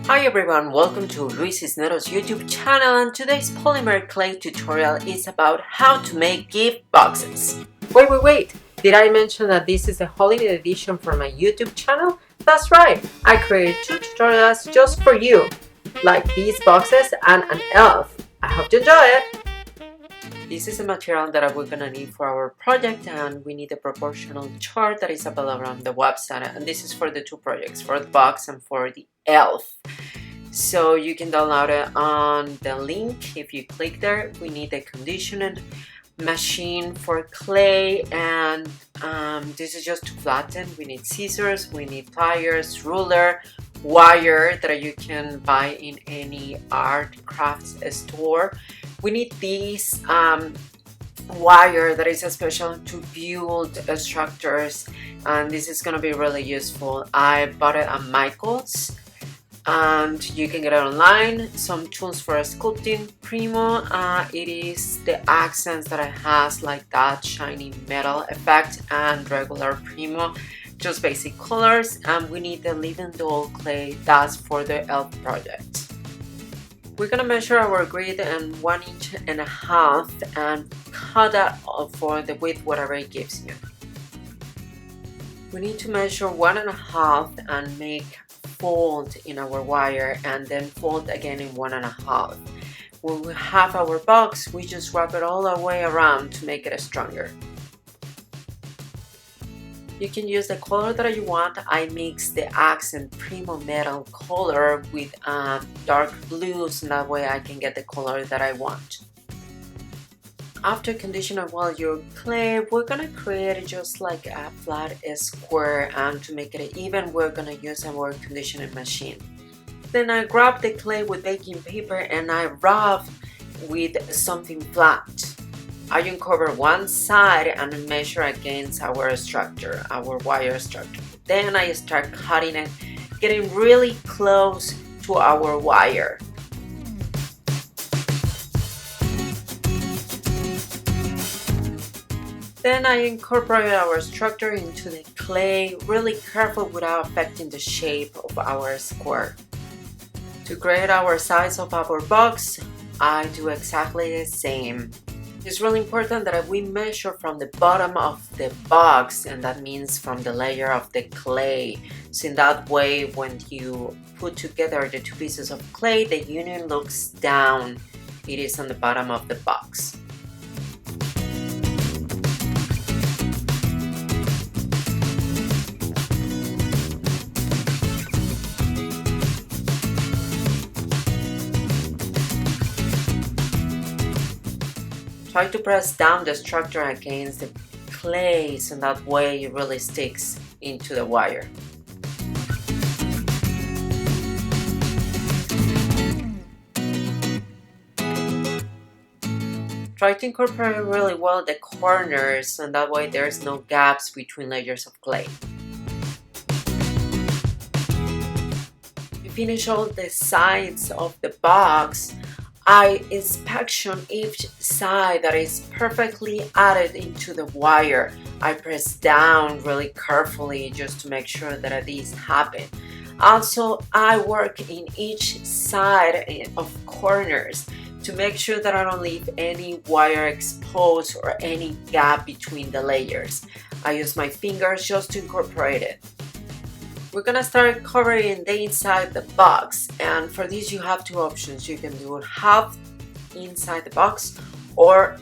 Hi everyone, welcome to Luis Cisneros YouTube channel, and today's polymer clay tutorial is about how to make gift boxes. Wait, did I mention that this is a holiday edition for my YouTube channel? That's right, I created 2 tutorials just for you, like these boxes and an elf. I hope you enjoy it! This is the material that we're gonna need for our project, and we need a proportional chart that is available on the website, and this is for the 2 projects, for the box and for the elf. So you can download it on the link. If you click there, we need a conditioning machine for clay, and this is just to flatten. We need scissors, we need pliers, ruler, wire that you can buy in any art crafts store. We need this wire that is special to build structures, and this is going to be really useful. I bought it at Michael's, and you can get it online. Some tools for sculpting. Premo, it is the accents that it has like that shiny metal effect, and regular Premo, just basic colors. And we need the living doll clay, that's for the elf project. We're gonna measure our grid in 1.5 inches and cut that for the width whatever it gives you. We need to measure 1.5 and make fold in our wire, and then fold again in 1.5. When we have our box, we just wrap it all the way around to make it stronger. You can use the color that you want. I mix the accent Premo metal color with dark blues, and that way I can get the color that I want. After conditioning well your clay, we're gonna create just like a flat square, and to make it even, we're gonna use our conditioning machine. Then I grab the clay with baking paper and I rub with something flat. I uncover one side and measure against our structure, our wire structure. Then I start cutting it, getting really close to our wire. Then I incorporate our structure into the clay, really careful without affecting the shape of our square. To create our size of our box, I do exactly the same. It's really important that we measure from the bottom of the box, and that means from the layer of the clay. So in that way, when you put together the 2 pieces of clay, the union looks down. It is on the bottom of the box. Try to press down the structure against the clay, so that way it really sticks into the wire. Try to incorporate really well the corners, and that way there's no gaps between layers of clay. To finish all the sides of the box, I inspection each side that is perfectly added into the wire. I press down really carefully just to make sure that these happen. Also, I work in each side of corners to make sure that I don't leave any wire exposed or any gap between the layers. I use my fingers just to incorporate it. We're gonna start covering the inside the box, and for this you have 2 options. You can do half inside the box or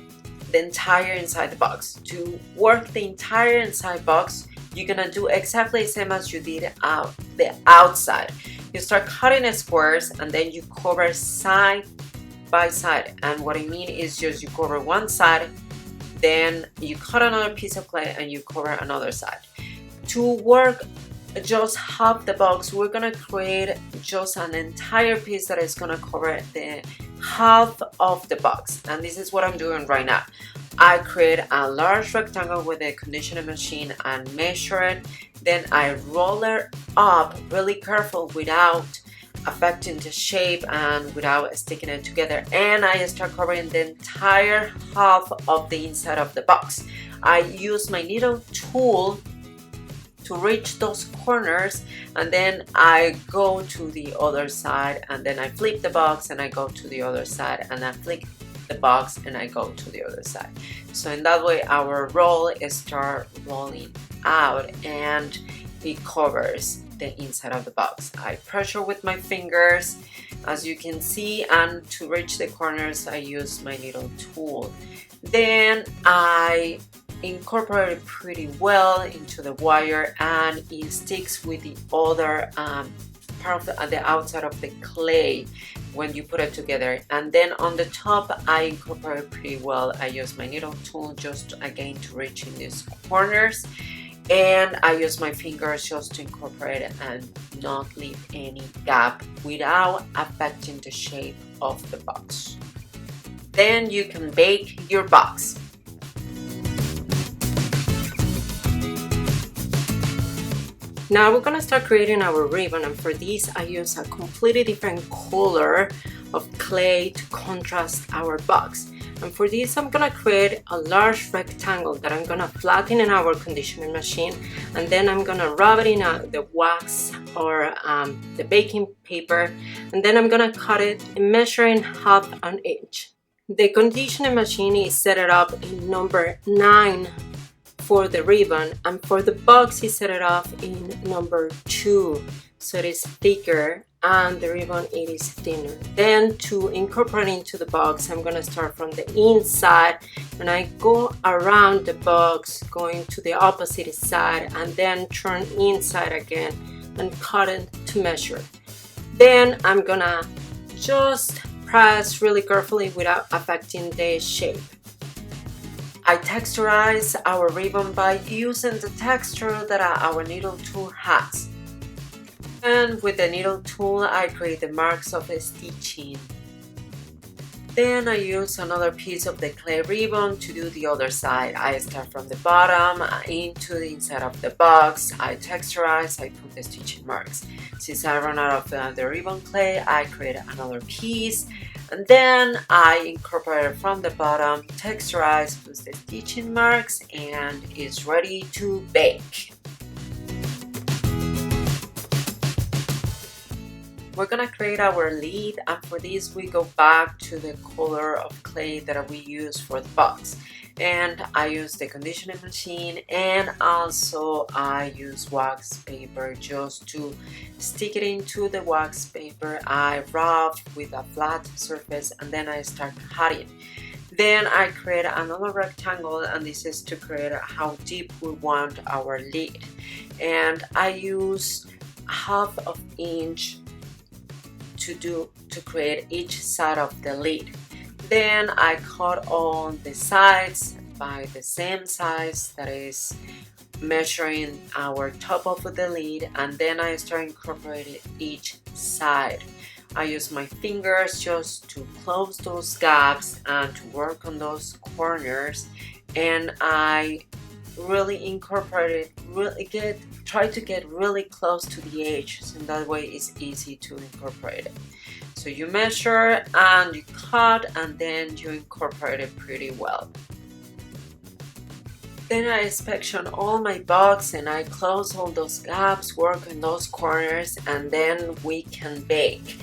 the entire inside the box. To work the entire inside box, you're gonna do exactly the same as you did the outside. You start cutting squares, and then you cover side by side, and what I mean is just you cover one side, then you cut another piece of clay and you cover another side. To work just half the box, we're gonna create just an entire piece that is gonna cover the half of the box, and this is what I'm doing right now. I create a large rectangle with a conditioning machine and measure it, then I roll it up really careful without affecting the shape and without sticking it together, and I start covering the entire half of the inside of the box. I use my needle tool to reach those corners, and then I go to the other side, and then I flip the box and I go to the other side, and I flip the box and I go to the other side. So in that way our roll start rolling out and it covers the inside of the box. I pressure with my fingers, as you can see, and to reach the corners I use my needle tool. Then I incorporate it pretty well into the wire, and it sticks with the other part of the outside of the clay when you put it together. And then on the top I incorporate pretty well. I use my needle tool just again to reach in these corners, and I use my fingers just to incorporate it and not leave any gap without affecting the shape of the box. Then you can bake your box. Now we're gonna start creating our ribbon, and for this I use a completely different color of clay to contrast our box. And for this I'm gonna create a large rectangle that I'm gonna flatten in our conditioning machine, and then I'm gonna rub it in the wax or the baking paper, and then I'm gonna cut it and measure in half an inch. The conditioning machine is set it up in number 9 for the ribbon, and for the box is set it off in number 2, so it is thicker and the ribbon it is thinner. Then to incorporate into the box I'm gonna start from the inside, and I go around the box going to the opposite side and then turn inside again and cut it to measure. Then I'm gonna just press really carefully without affecting the shape. I texturize our ribbon by using the texture that our needle tool has. And with the needle tool I create the marks of stitching. Then I use another piece of the clay ribbon to do the other side. I start from the bottom into the inside of the box. I texturize, I put the stitching marks. Since I run out of the ribbon clay, I create another piece. And then I incorporate it from the bottom, texturize, put the stitching marks, and it's ready to bake. We're gonna create our lid, and for this we go back to the color of clay that we use for the box. And I use the conditioning machine, and also I use wax paper just to stick it into the wax paper. I rub with a flat surface and then I start cutting. Then I create another rectangle, and this is to create how deep we want our lid. And I use half of inch to create each side of the lid. Then I cut on the sides by the same size, that is measuring our top of the lid, and then I start incorporating each side. I use my fingers just to close those gaps and to work on those corners, and I really incorporate it, try to get really close to the edge, so in that way it's easy to incorporate it. So you measure and you cut, and then you incorporate it pretty well. Then I inspection all my box and I close all those gaps, work on those corners, and then we can bake.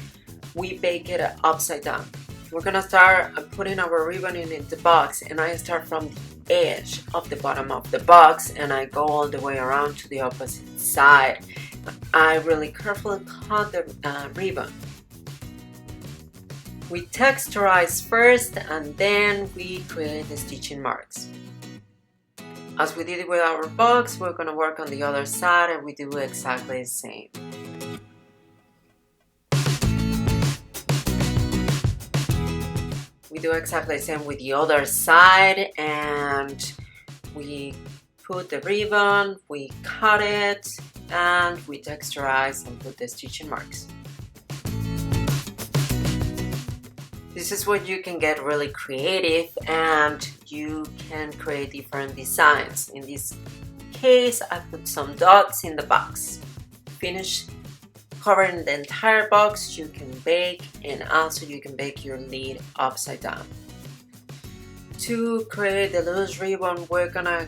We bake it upside down. We're gonna start putting our ribbon in the box, and I start from the edge of the bottom of the box and I go all the way around to the opposite side. I really carefully cut the ribbon. We texturize first and then we create the stitching marks. As we did with our box, we're going to work on the other side and we do exactly the same. We do exactly the same with the other side, and we put the ribbon, we cut it, and we texturize and put the stitching marks. This is where you can get really creative and you can create different designs. In this case, I put some dots in the box. Finish covering the entire box, you can bake, and also you can bake your lid upside down. To create the loose ribbon, we're gonna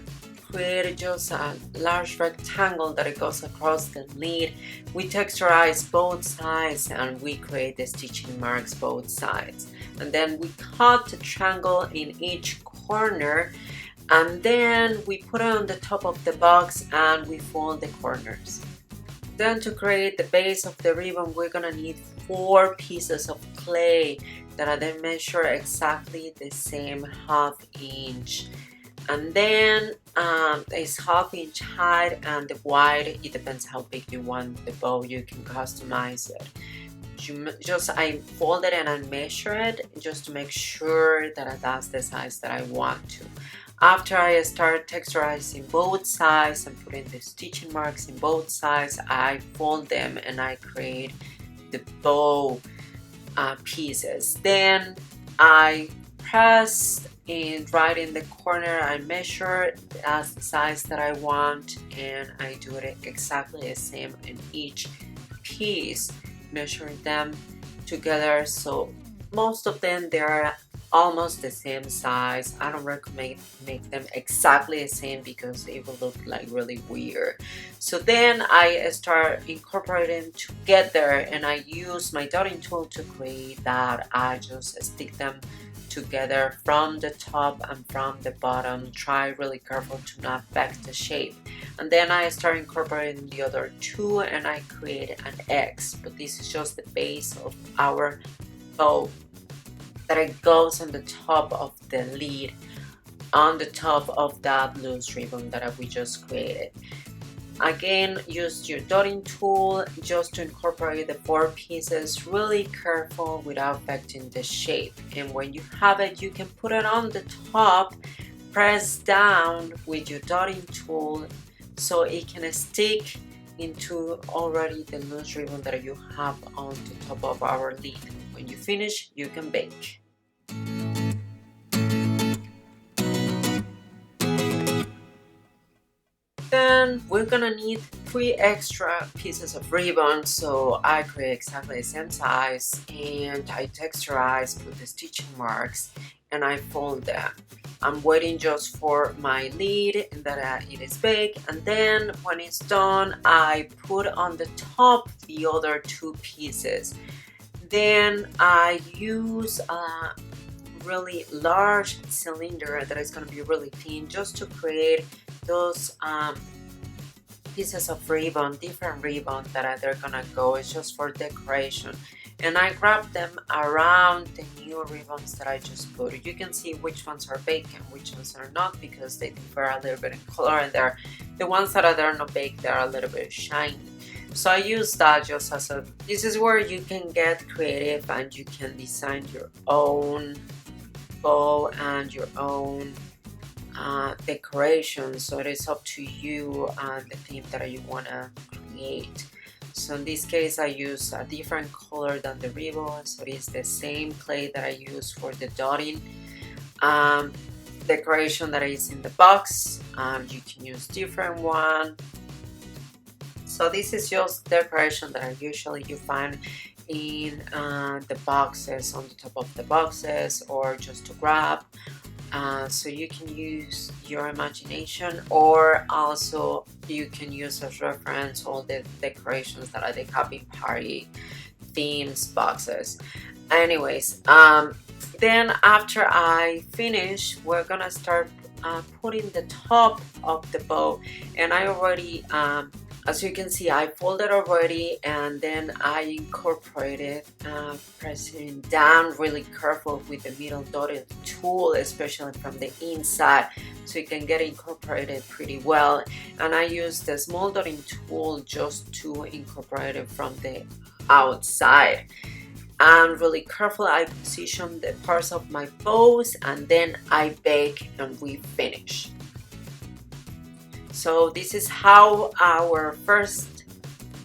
create just a large rectangle that it goes across the lid. We texturize both sides and we create the stitching marks both sides. And then we cut the triangle in each corner, and then we put it on the top of the box and we fold the corners. Then to create the base of the ribbon, we're gonna need 4 pieces of clay that are then measure exactly the same ½ inch. And then it's ½ inch height, and the wide, it depends how big you want the bow, you can customize it. I fold it and I measure it just to make sure that that's the size that I want to. After I start texturizing both sides and putting the stitching marks in both sides, I fold them and I create the bow pieces. Then I press and right in the corner I measure as the size that I want, and I do it exactly the same in each piece, measuring them together. So most of them they're almost the same size. I don't recommend make them exactly the same because it will look like really weird. So then I start incorporating together, and I use my dotting tool to create that. I just stick them together from the top and from the bottom. Try really careful to not affect the shape. And then I start incorporating the other 2 and I create an X, but this is just the base of our bow that it goes on the top of the lid, on the top of that loose ribbon that we just created. Again, use your dotting tool just to incorporate the 4 pieces, really careful without affecting the shape. And when you have it, you can put it on the top, press down with your dotting tool so it can stick into already the loose ribbon that you have on the top of our lid. When you finish, you can bake. Then we're gonna need 3 extra pieces of ribbon, so I create exactly the same size and I texturize, put the stitching marks, and I fold them. I'm waiting just for my lid and that it is baked, and then when it's done I put on the top the other 2 pieces. Then I use a really large cylinder that is going to be really thin just to create those pieces of ribbon, different ribbon that they're gonna go. It's just for decoration, and I grab them around the new ribbons that I just put. You can see which ones are baked and which ones are not because they differ a little bit in color, and they're the ones that are not baked, they're a little bit shiny. So I use that just as a, this is where you can get creative and you can design your own bow and your own decoration. So it is up to you and the theme that you want to create. So in this case I use a different color than the ribbon, so it is the same clay that I use for the dotting decoration that is in the box. You can use different one. So this is just decoration that usually you find in the boxes, on the top of the boxes, or just to grab. So you can use your imagination, or also you can use as reference all the decorations that are the happy party themes boxes. Anyways, then after I finish, we're gonna start putting the top of the bow, and I already as you can see, I folded already, and then I incorporated, pressing down really careful with the middle dotted tool, especially from the inside, so you can get incorporated pretty well. And I use the small dotting tool just to incorporate it from the outside. And really careful, I position the parts of my bows, and then I bake and we finish. So this is how our first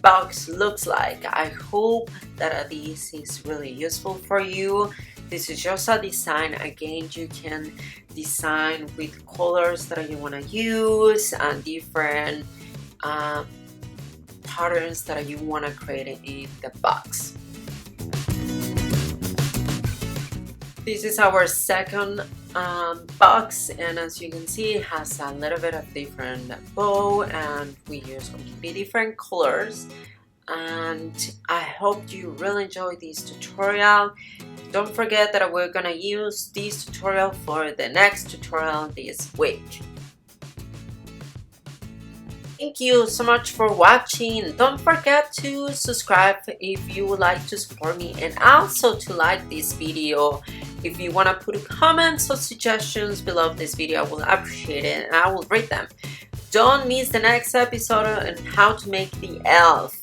box looks like. I hope that this is really useful for you. This is just a design. Again, you can design with colors that you want to use and different patterns that you want to create in the box. This is our second box, and as you can see it has a little bit of different bow and we use completely different colors. And I hope you really enjoyed this tutorial. Don't forget that we're gonna use this tutorial for the next tutorial this week. Thank you so much for watching. Don't forget to subscribe if you would like to support me, and also to like this video. If you want to put comments or suggestions below this video, I will appreciate it and I will read them. Don't miss the next episode on how to make the elf.